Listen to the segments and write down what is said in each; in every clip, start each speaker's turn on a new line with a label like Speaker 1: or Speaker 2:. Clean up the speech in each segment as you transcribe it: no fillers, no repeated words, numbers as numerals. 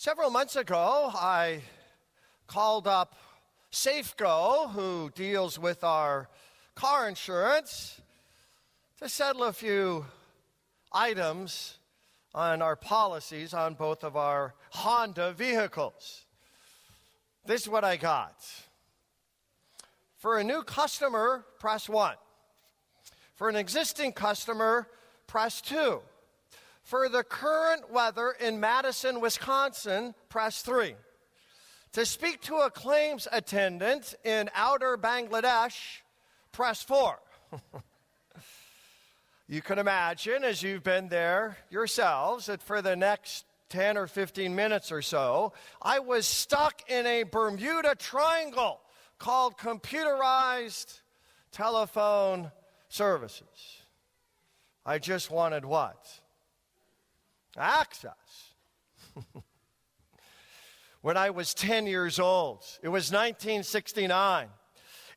Speaker 1: Several months ago, I called up Safeco, who deals with our car insurance, to settle a few items on our policies on both of our Honda vehicles. This is what I got. For a new customer, press 1. For an existing customer, press 2. For the current weather in Madison, Wisconsin, press 3. To speak to a claims attendant in outer Bangladesh, press 4. You can imagine, as you've been there yourselves, that for the next 10 or 15 minutes or so, I was stuck in a Bermuda Triangle called computerized telephone services. I just wanted what? Access. When I was 10 years old, it was 1969,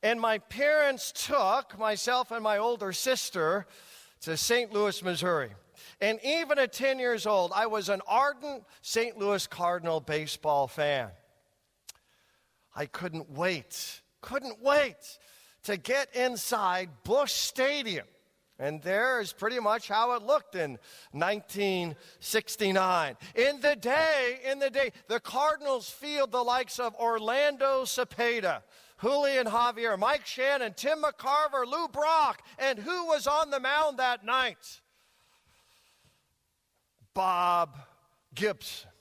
Speaker 1: and my parents took myself and my older sister to St. Louis, Missouri. And even at 10 years old, I was an ardent St. Louis Cardinal baseball fan. I couldn't wait to get inside Busch Stadium. And there is pretty much how it looked in 1969. In the day, the Cardinals field the likes of Orlando Cepeda, Julian Javier, Mike Shannon, Tim McCarver, Lou Brock. And who was on the mound that night? Bob Gibson.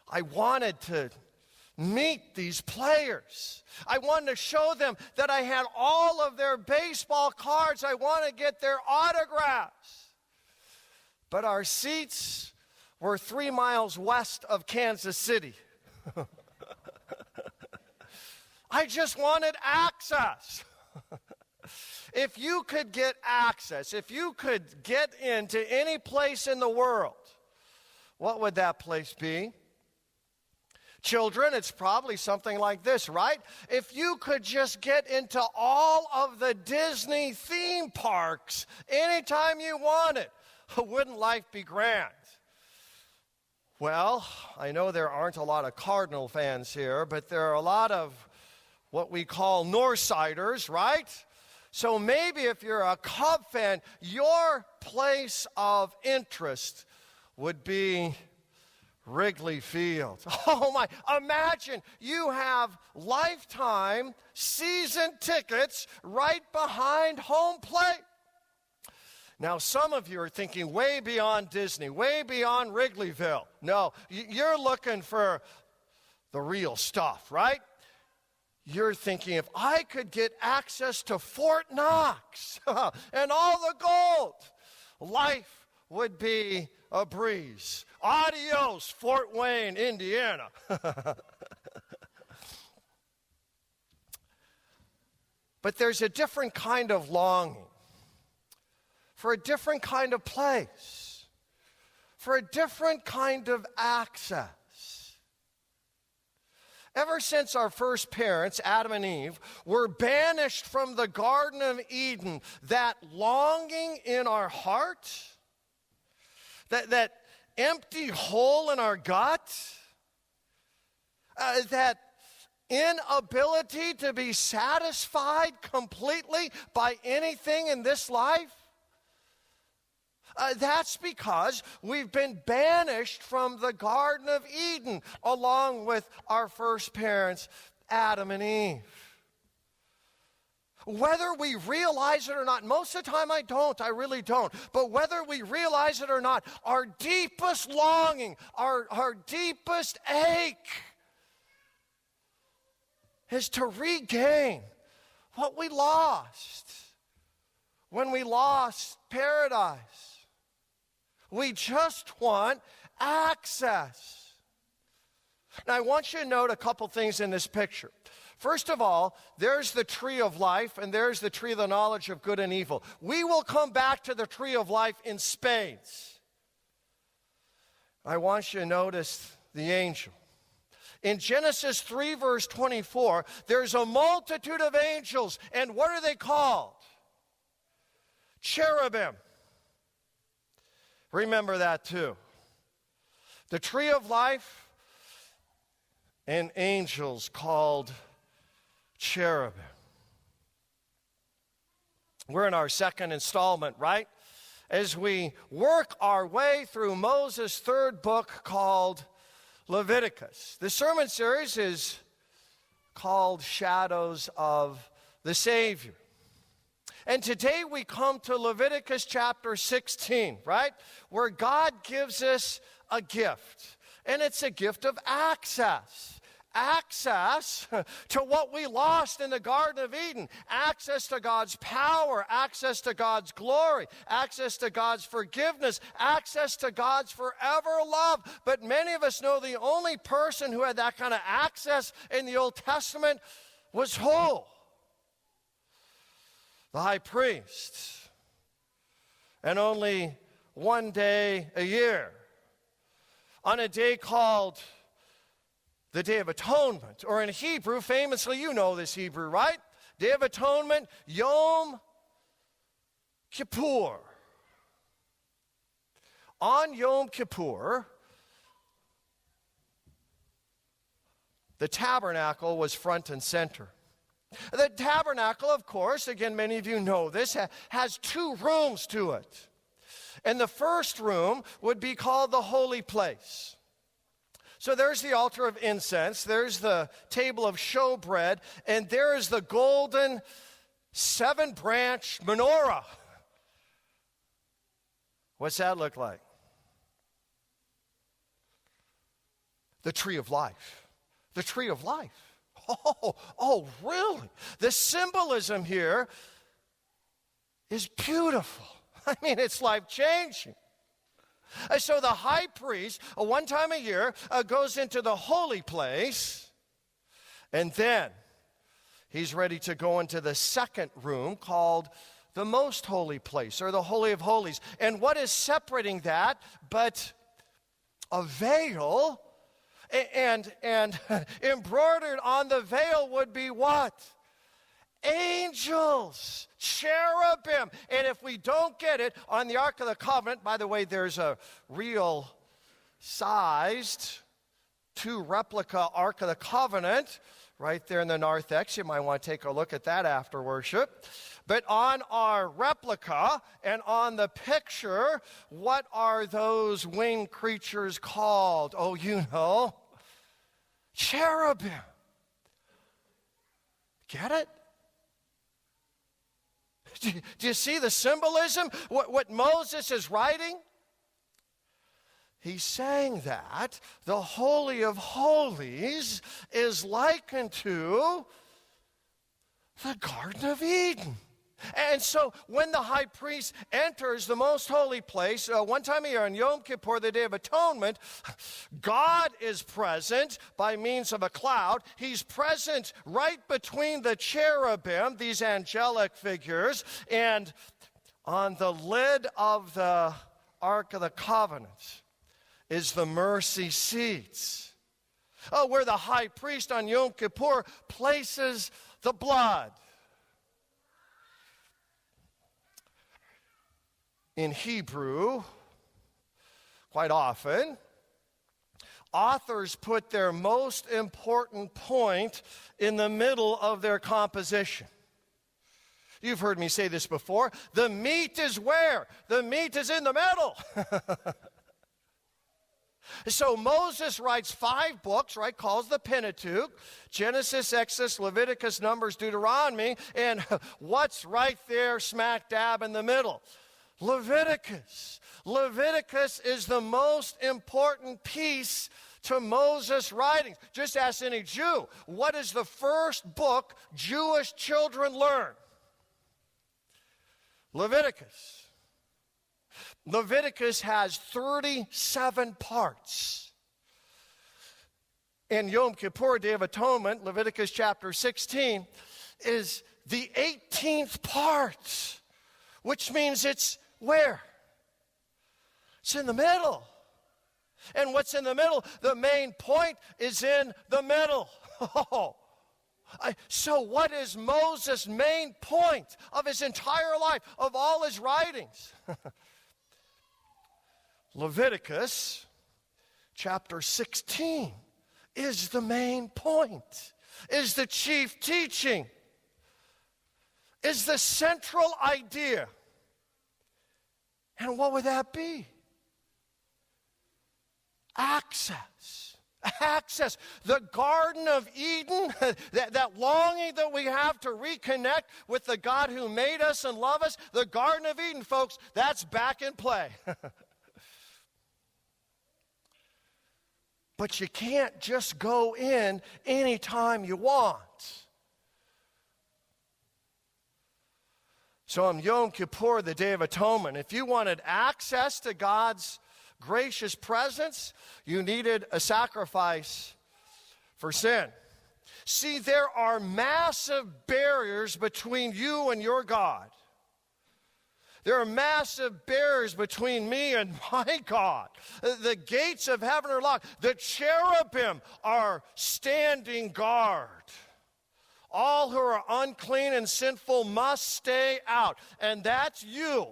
Speaker 1: I wanted to meet these players. I wanted to show them that I had all of their baseball cards. I wanted to get their autographs. But our seats were 3 miles west of Kansas City. I just wanted access. If you could get access, if you could get into any place in the world, what would that place be? Children, it's probably something like this, right? If you could just get into all of the Disney theme parks anytime you wanted, wouldn't life be grand? Well, I know there aren't a lot of Cardinal fans here, but there are a lot of what we call Northsiders, right? So maybe if you're a Cub fan, your place of interest would be Wrigley Field. Oh my, imagine you have lifetime season tickets right behind home plate. Now, some of you are thinking way beyond Disney, way beyond Wrigleyville. No, you're looking for the real stuff, right? You're thinking, if I could get access to Fort Knox and all the gold, life would be a breeze. Adios, Fort Wayne, Indiana. But there's a different kind of longing for a different kind of place, for a different kind of access. Ever since our first parents, Adam and Eve, were banished from the Garden of Eden, that longing in our heart, that empty hole in our gut, that inability to be satisfied completely by anything in this life, that's because we've been banished from the Garden of Eden along with our first parents, Adam and Eve. Whether we realize it or not, most of the time I really don't, but whether we realize it or not, our deepest longing, our deepest ache is to regain what we lost when we lost paradise. We just want access. Now, I want you to note a couple things in this picture. First of all, there's the tree of life, and there's the tree of the knowledge of good and evil. We will come back to the tree of life in spades. I want you to notice the angel. In Genesis 3, verse 24, there's a multitude of angels, and what are they called? Cherubim. Remember that too. the tree of life, and angels called cherubim. We're in our second installment, right? As we work our way through Moses' third book called Leviticus. The sermon series is called Shadows of the Savior. And today we come to Leviticus chapter 16, right? Where God gives us a gift. And it's a gift of access. Access to what we lost in the Garden of Eden. Access to God's power. Access to God's glory. Access to God's forgiveness. Access to God's forever love. But many of us know the only person who had that kind of access in the Old Testament was who? The high priest. And only one day a year, on a day called the Day of Atonement, or in Hebrew, famously, you know this Hebrew, right? Day of Atonement, Yom Kippur. On Yom Kippur, the tabernacle was front and center. The tabernacle, of course, again, many of you know this, has two rooms to it. And the first room would be called the holy place. So there's the altar of incense, there's the table of showbread, and there is the golden 7-branch menorah. What's that look like? The tree of life. The tree of life. Oh, really? The symbolism here is beautiful. I mean, it's life-changing. So the high priest, one time a year, goes into the holy place, and then he's ready to go into the second room called the most holy place, or the Holy of Holies. And what is separating that but a veil, and embroidered on the veil would be what? Angels, cherubim. And if we don't get it, on the Ark of the Covenant, by the way, there's a real sized 2 replica Ark of the Covenant right there in the narthex. You might want to take a look at that after worship. But on our replica and on the picture, what are those winged creatures called? Oh, you know, cherubim. Get it? Do you see the symbolism? What Moses is writing? He's saying that the Holy of Holies is likened to the Garden of Eden. And so when the high priest enters the most holy place, one time a year on Yom Kippur, the Day of Atonement, God is present by means of a cloud. He's present right between the cherubim, these angelic figures, and on the lid of the Ark of the Covenant is the mercy seats. Where the high priest on Yom Kippur places the blood. In Hebrew, quite often, authors put their most important point in the middle of their composition. You've heard me say this before. The meat is where? The meat is in the middle. So Moses writes 5 books, right, calls the Pentateuch, Genesis, Exodus, Leviticus, Numbers, Deuteronomy, and what's right there smack dab in the middle? Leviticus. Leviticus is the most important piece to Moses' writings. Just ask any Jew, what is the first book Jewish children learn? Leviticus. Leviticus has 37 parts. In Yom Kippur, Day of Atonement, Leviticus chapter 16, is the 18th part, which means it's where? It's in the middle. And what's in the middle? The main point is in the middle. So what is Moses' main point of his entire life, of all his writings? Leviticus chapter 16 is the main point, is the chief teaching, is the central idea. And what would that be? Access. Access. The Garden of Eden, that longing that we have to reconnect with the God who made us and love us, the Garden of Eden, folks, that's back in play. But you can't just go in anytime you want. So on Yom Kippur, the Day of Atonement, if you wanted access to God's gracious presence, you needed a sacrifice for sin. See, there are massive barriers between you and your God. There are massive barriers between me and my God. The gates of heaven are locked. The cherubim are standing guard. All who are unclean and sinful must stay out. And that's you.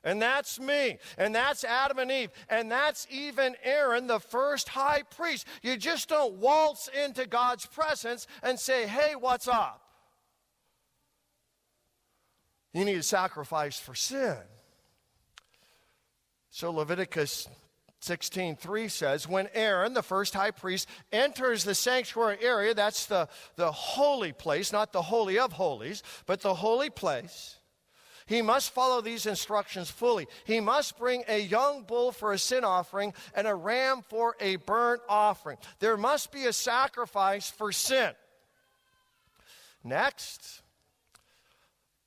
Speaker 1: And that's me. And that's Adam and Eve. And that's even Aaron, the first high priest. You just don't waltz into God's presence and say, hey, what's up? You need a sacrifice for sin. So Leviticus 16:3 says, when Aaron, the first high priest, enters the sanctuary area, that's the holy place, not the holy of holies, but the holy place, he must follow these instructions fully. He must bring a young bull for a sin offering and a ram for a burnt offering. There must be a sacrifice for sin. Next,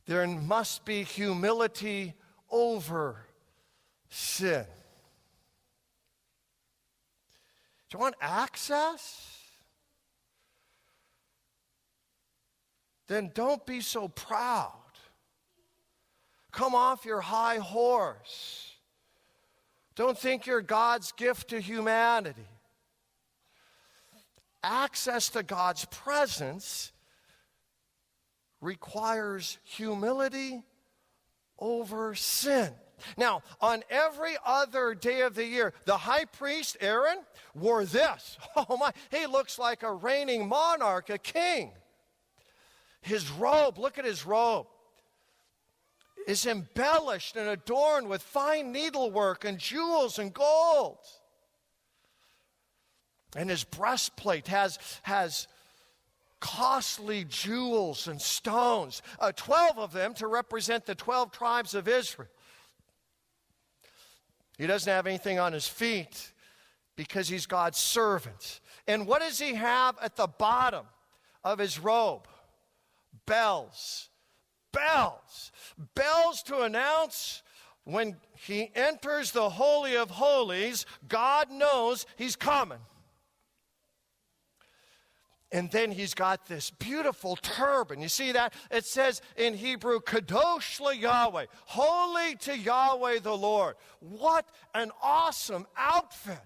Speaker 1: there must be humility over sin. Do you want access? Then don't be so proud. Come off your high horse. Don't think you're God's gift to humanity. Access to God's presence requires humility over sin. Now, on every other day of the year, the high priest, Aaron, wore this. Oh my, he looks like a reigning monarch, a king. His robe, look at his robe, is embellished and adorned with fine needlework and jewels and gold. And his breastplate has costly jewels and stones, 12 of them to represent the 12 tribes of Israel. He doesn't have anything on his feet because he's God's servant. And what does he have at the bottom of his robe? Bells. Bells. Bells to announce when he enters the Holy of Holies, God knows he's coming. And then he's got this beautiful turban. You see that? It says in Hebrew, Kadosh LeYahweh, holy to Yahweh the Lord. What an awesome outfit.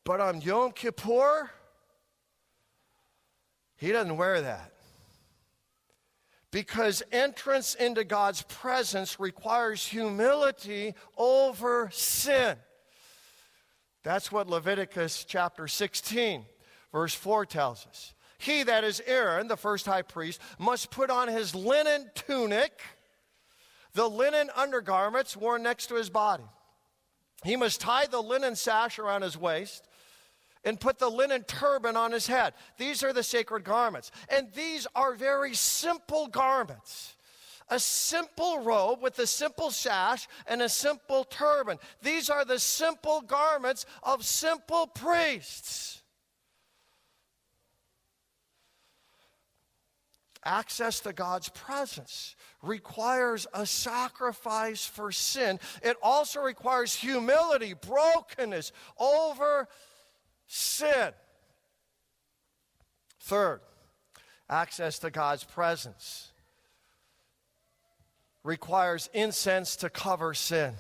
Speaker 1: But on Yom Kippur, he doesn't wear that. Because entrance into God's presence requires humility over sin. That's what Leviticus chapter 16, verse 4 tells us. He, that is Aaron, the first high priest, must put on his linen tunic, the linen undergarments worn next to his body. He must tie the linen sash around his waist and put the linen turban on his head. These are the sacred garments. And these are very simple garments. A simple robe with a simple sash and a simple turban. These are the simple garments of simple priests. Access to God's presence requires a sacrifice for sin. It also requires humility, brokenness over sin. Third, access to God's presence requires incense to cover sin.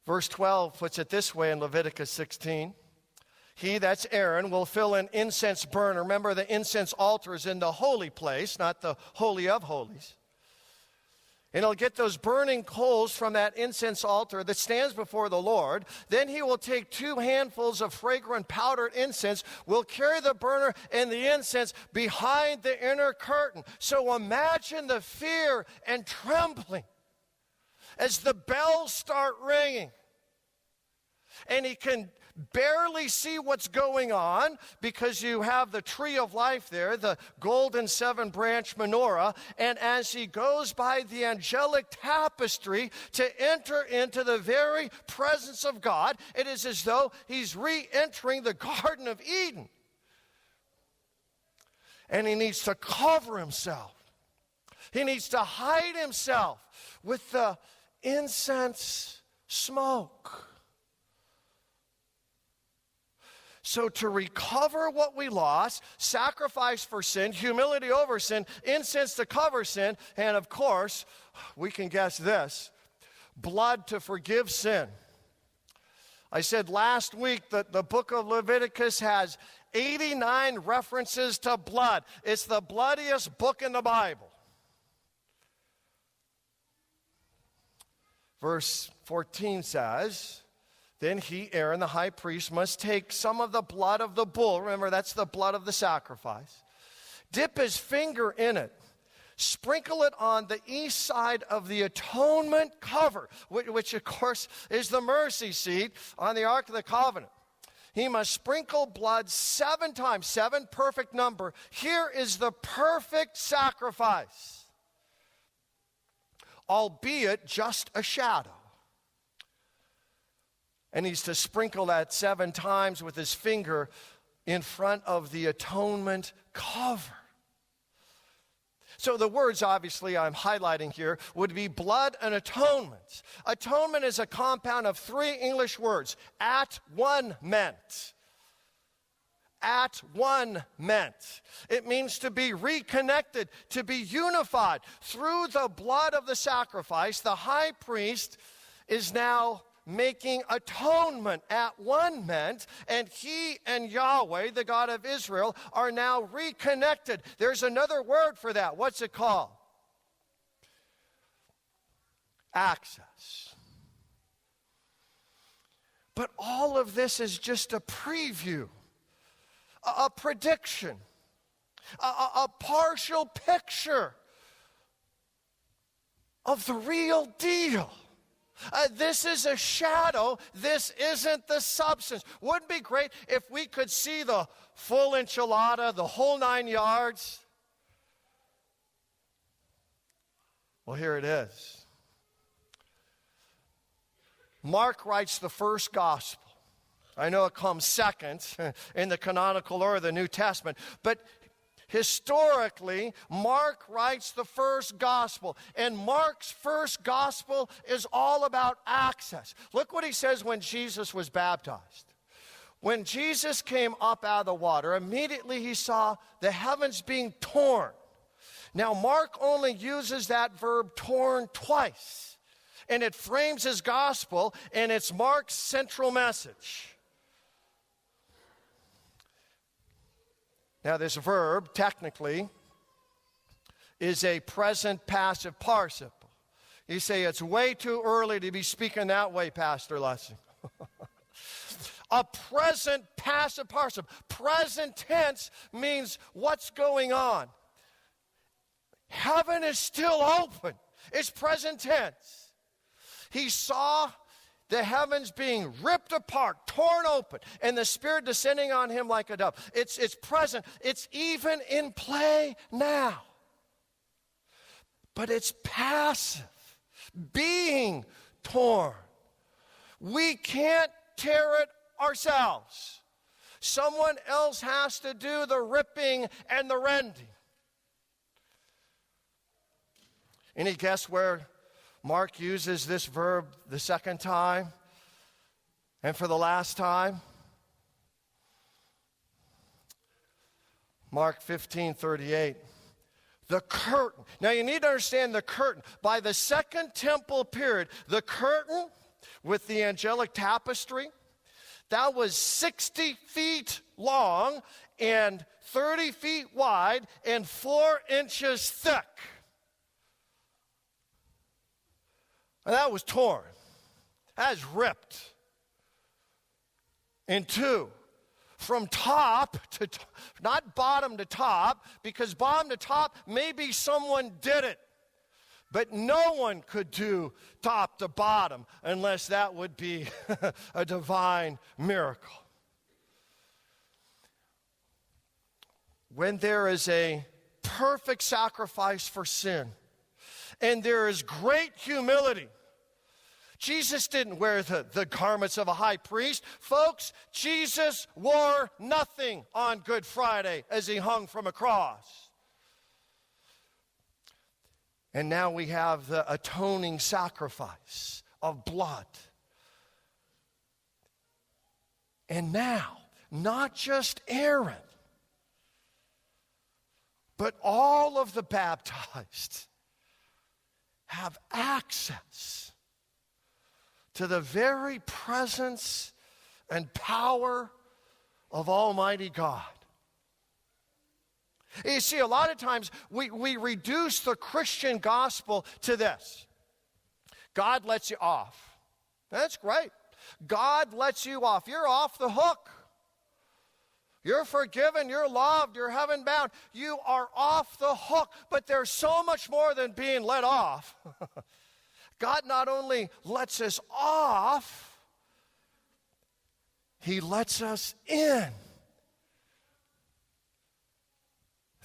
Speaker 1: Verse 12 puts it this way in Leviticus 16. He, that's Aaron, will fill an incense burner. Remember, the incense altar is in the holy place, not the holy of holies. And he'll get those burning coals from that incense altar that stands before the Lord. Then he will take 2 handfuls of fragrant powdered incense, will carry the burner and the incense behind the inner curtain. So imagine the fear and trembling as the bells start ringing. And he can barely see what's going on because you have the tree of life there, the golden 7-branch menorah. And as he goes by the angelic tapestry to enter into the very presence of God, it is as though he's re-entering the Garden of Eden. And he needs to cover himself. He needs to hide himself with the incense smoke. So to recover what we lost, sacrifice for sin, humility over sin, incense to cover sin, and of course, we can guess this, blood to forgive sin. I said last week that the book of Leviticus has 89 references to blood. It's the bloodiest book in the Bible. Verse 14 says, then he, Aaron, the high priest, must take some of the blood of the bull. Remember, that's the blood of the sacrifice. Dip his finger in it. Sprinkle it on the east side of the atonement cover, which of course is the mercy seat on the Ark of the Covenant. He must sprinkle blood 7 times, 7 perfect number. Here is the perfect sacrifice, albeit just a shadow. And he's to sprinkle that 7 times with his finger in front of the atonement cover. So the words, obviously, I'm highlighting here would be blood and atonement. Atonement is a compound of 3 English words. At one meant. At one meant. It means to be reconnected, to be unified. Through the blood of the sacrifice, the high priest is now making atonement. At one meant, and he and Yahweh, the God of Israel, are now reconnected. There's another word for that. What's it called? Access. But all of this is just a preview, a prediction, a partial picture of the real deal. This is a shadow. This isn't the substance. Wouldn't it be great if we could see the full enchilada, the whole 9 yards? Well, here it is. Mark writes the first gospel. I know it comes second in the canonical order of the New Testament, but historically, Mark writes the first gospel, and Mark's first gospel is all about access. Look what he says when Jesus was baptized. When Jesus came up out of the water, immediately he saw the heavens being torn. Now, Mark only uses that verb torn twice, and it frames his gospel, and it's Mark's central message. Now, this verb, technically, is a present passive participle. You say, it's way too early to be speaking that way, Pastor Lessing. A present passive participle. Present tense means what's going on. Heaven is still open. It's present tense. He saw the heavens being ripped apart, torn open, and the Spirit descending on him like a dove. It's present. It's even in play now. But it's passive, being torn. We can't tear it ourselves. Someone else has to do the ripping and the rending. Any guess where Mark uses this verb the second time and for the last time? Mark 15:38. The curtain. Now you need to understand the curtain. By the Second Temple period, the curtain with the angelic tapestry, that was 60 feet long and 30 feet wide and 4 inches thick. And that was torn. That was ripped in two. From top to, not bottom to top, because bottom to top, maybe someone did it. But no one could do top to bottom unless that would be a divine miracle. When there is a perfect sacrifice for sin, and there is great humility, Jesus didn't wear the garments of a high priest. Folks, Jesus wore nothing on Good Friday as he hung from a cross. And now we have the atoning sacrifice of blood. And now, not just Aaron, but all of the baptized have access to the very presence and power of Almighty God. You see, a lot of times we reduce the Christian gospel to this. God lets you off. That's great. God lets you off. You're off the hook. You're forgiven, you're loved, you're heaven bound. You are off the hook. But there's so much more than being let off. God not only lets us off, he lets us in.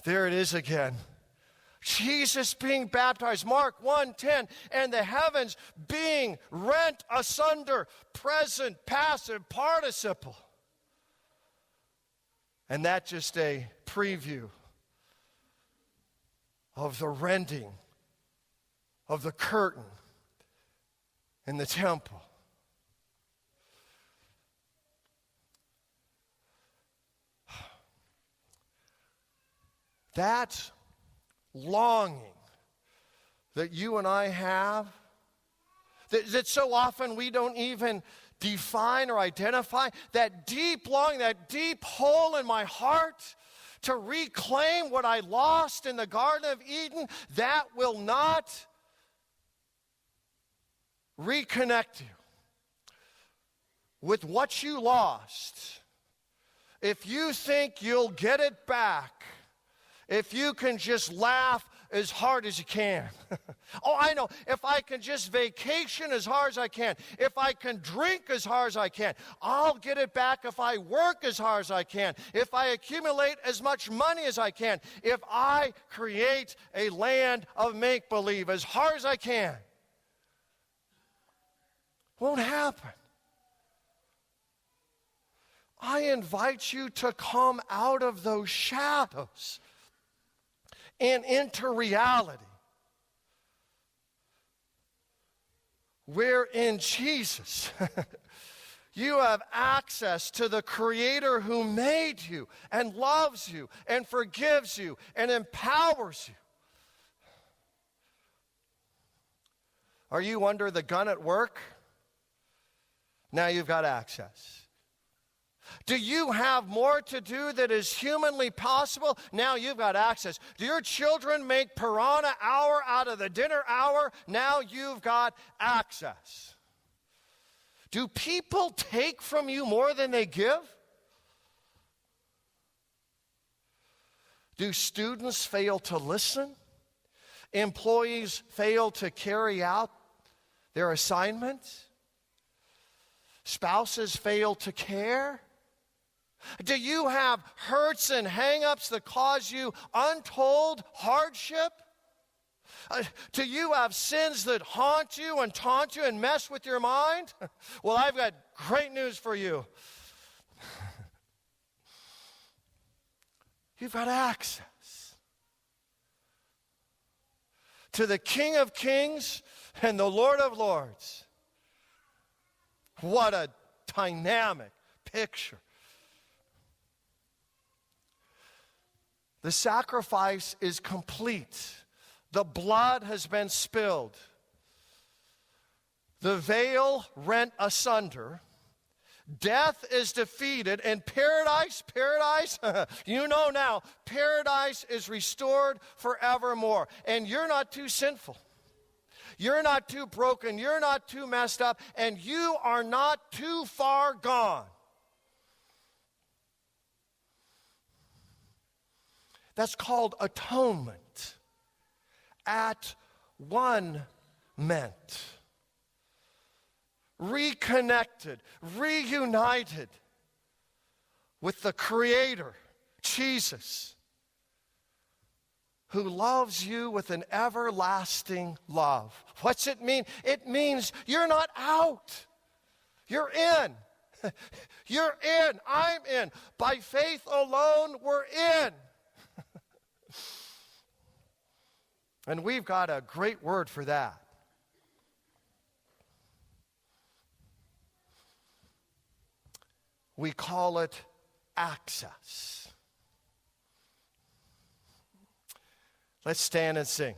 Speaker 1: There it is again. Jesus being baptized, Mark 1:10, and the heavens being rent asunder, present, passive, participle. And that's just a preview of the rending of the curtain in the temple. That longing that you and I have, that so often we don't even define or identify, that deep longing, that deep hole in my heart to reclaim what I lost in the Garden of Eden, that will not reconnect you with what you lost. If you think you'll get it back, if you can just laugh as hard as you can. Oh, I know. If I can just vacation as hard as I can, if I can drink as hard as I can, I'll get it back if I work as hard as I can, if I accumulate as much money as I can, if I create a land of make-believe as hard as I can. Won't happen. I invite you to come out of those shadows and into reality, where in Jesus you have access to the Creator who made you and loves you and forgives you and empowers you. Are you under the gun at work? Now you've got access. Do you have more to do that is humanly possible? Now you've got access. Do your children make piranha hour out of the dinner hour? Now you've got access. Do people take from you more than they give? Do students fail to listen? Employees fail to carry out their assignment? Spouses fail to care? Do you have hurts and hang-ups that cause you untold hardship? Do you have sins that haunt you and taunt you and mess with your mind? Well, I've got great news for you. You've got access to the King of Kings and the Lord of Lords. What a dynamic picture. The sacrifice is complete. The blood has been spilled. The veil rent asunder. Death is defeated. And paradise, you know now, paradise is restored forevermore. And you're not too sinful. You're not too broken. You're not too messed up. And you are not too far gone. That's called atonement. At one meant. Reconnected, reunited with the Creator, Jesus, who loves you with an everlasting love. What's it mean? It means you're not out. You're in. You're in. I'm in. By faith alone, we're in. And we've got a great word for that. We call it access. Let's stand and sing.